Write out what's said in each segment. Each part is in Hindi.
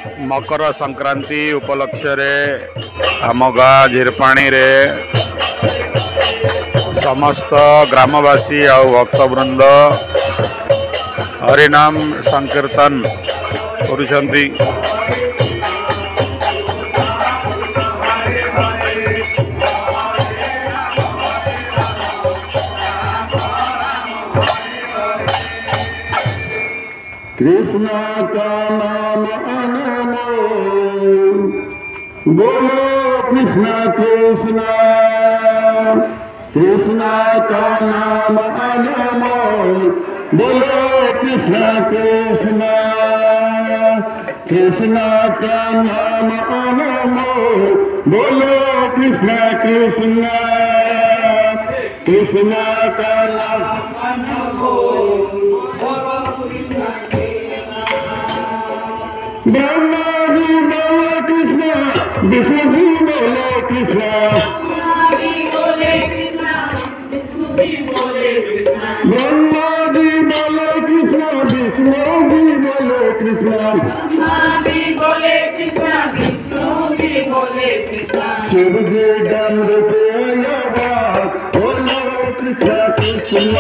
मकर संक्रांति उपलक्ष्य रे आम गाँ झिरपाणी रे समस्त ग्रामवासी आ भक्तवृंद हरिनाम संकीर्तन करुछंती। कृष्ण का नाम अनमोल, बोलो कृष्ण कृष्ण। कृष्ण का नाम अनमोल, बोलो कृष्ण कृष्ण। कृष्ण का नाम अनमोल, बोलो कृष्ण कृष्ण। कृष्ण का नाम अनमोल, ब्रह्मा जी बोले कृष्ण, विष्णु जी बोले कृष्ण। ब्रह्मा जी बोले कृष्ण, विष्णु जी बोले कृष्ण। शिव जी डमरू से आवाज, बोलो कृष्ण कृष्ण।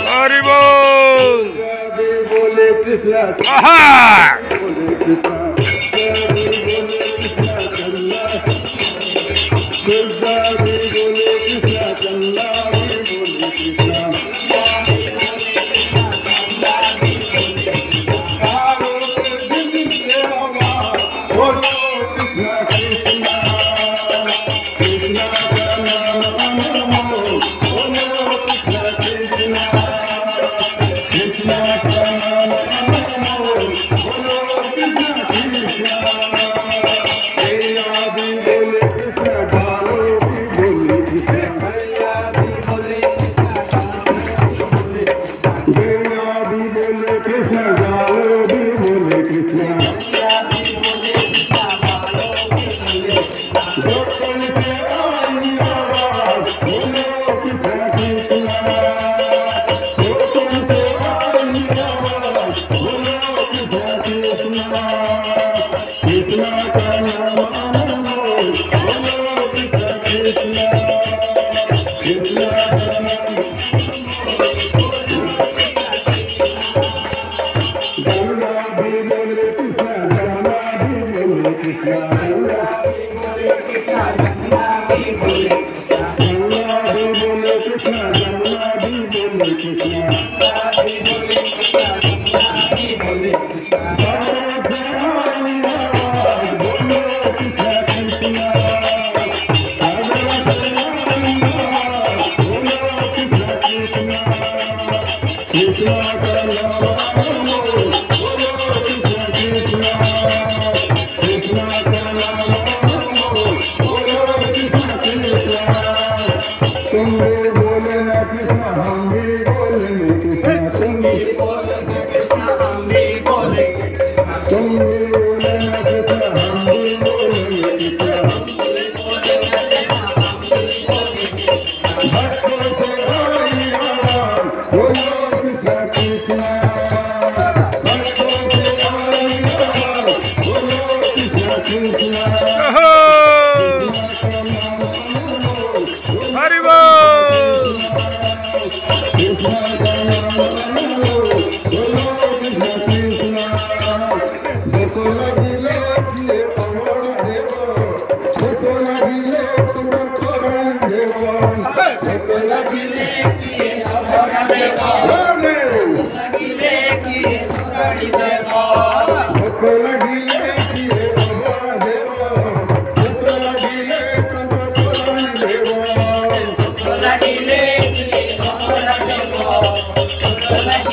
हरि बोल बोले कृष्ण Thank you.